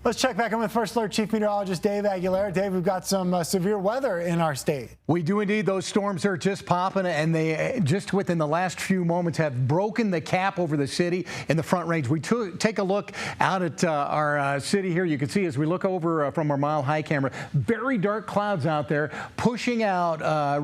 Let's check back in with First Alert Chief Meteorologist Dave Aguilera. Dave, we've got some severe weather in our state. We do indeed. Those storms are just popping, and they just within the last few moments have broken the cap over the city in the Front Range. We take a look out at our city here. You can see as we look over from our mile-high camera, very dark clouds out there pushing out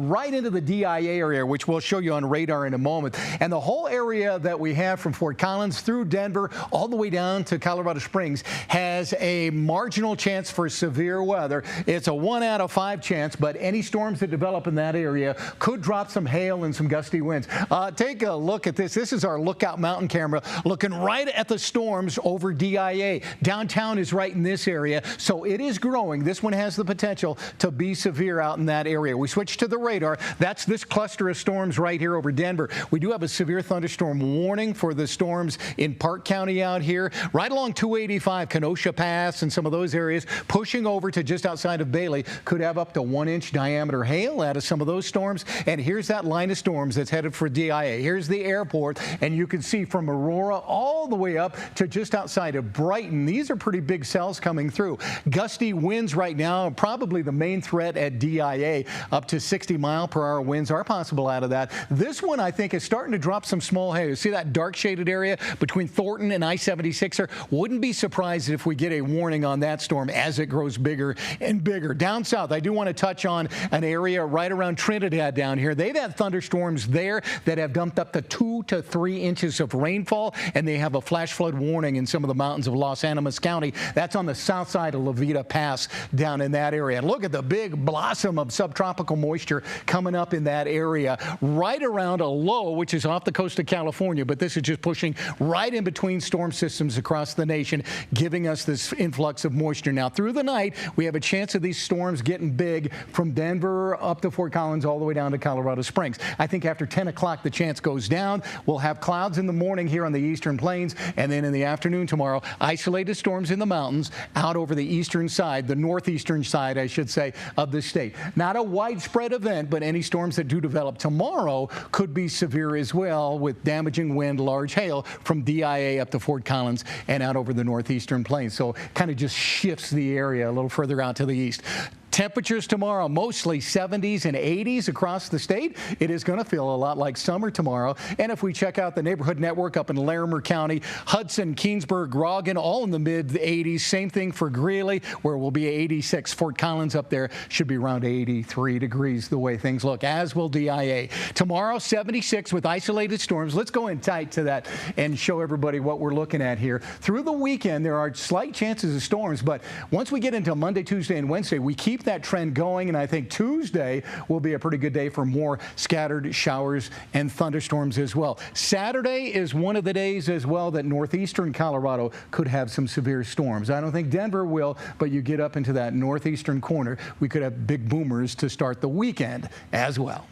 right into the DIA area, which we'll show you on radar in a moment. And the whole area that we have from Fort Collins through Denver all the way down to Colorado Springs has a marginal chance for severe weather. It's a 1 out of 5 chance, but any storms that develop in that area could drop some hail and some gusty winds. Take a look at this. This is our Lookout Mountain camera looking right at the storms over DIA. Downtown is right in this area, so it is growing. This one has the potential to be severe out in that area. We switch to the radar. That's this cluster of storms right here over Denver. We do have a severe thunderstorm warning for the storms in Park County out here, right along 285, Kenosha Pass, and some of those areas pushing over to just outside of Bailey. Could have up to 1-inch diameter hail out of some of those storms. And here's that line of storms that's headed for DIA. Here's the airport, and you can see from Aurora all the way up to just outside of Brighton. These are pretty big cells coming through. Gusty winds right now, probably the main threat at DIA. Up to 60-mile-per-hour winds are possible out of that. This one, I think, is starting to drop some small hail. See that dark shaded area between Thornton and I-76? Wouldn't be surprised if we get a warning on that storm as it grows bigger and bigger. Down south, I do want to touch on an area right around Trinidad down here. They've had thunderstorms there that have dumped up to 2 to 3 inches of rainfall, and they have a flash flood warning in some of the mountains of Los Animas County. That's on the south side of La Veta Pass down in that area. And look at the big blossom of subtropical moisture coming up in that area right around a low, which is off the coast of California, but this is just pushing right in between storm systems across the nation, giving us this influx of moisture. Now, through the night, we have a chance of these storms getting big from Denver up to Fort Collins all the way down to Colorado Springs. I think after 10 o'clock, the chance goes down. We'll have clouds in the morning here on the eastern plains, and then in the afternoon tomorrow, isolated storms in the mountains out over the eastern side, the northeastern side, I should say, of the state. Not a widespread event, but any storms that do develop tomorrow could be severe as well, with damaging wind, large hail from DIA up to Fort Collins and out over the northeastern plains. So kind of just shifts the area a little further out to the east. Temperatures tomorrow, mostly 70s and 80s across the state. It is going to feel a lot like summer tomorrow. And if we check out the neighborhood network up in Larimer County, Hudson, Keensburg, Grogan, all in the mid-80s. Same thing for Greeley, where we'll be 86. Fort Collins up there should be around 83 degrees the way things look, as will DIA. Tomorrow, 76 with isolated storms. Let's go in tight to that and show everybody what we're looking at here. Through the weekend, there are slight chances of storms, but once we get into Monday, Tuesday, and Wednesday, we keep that trend going, and I think Tuesday will be a pretty good day for more scattered showers and thunderstorms as well. Saturday is one of the days as well that northeastern Colorado could have some severe storms. I don't think Denver will, but you get up into that northeastern corner, we could have big boomers to start the weekend as well.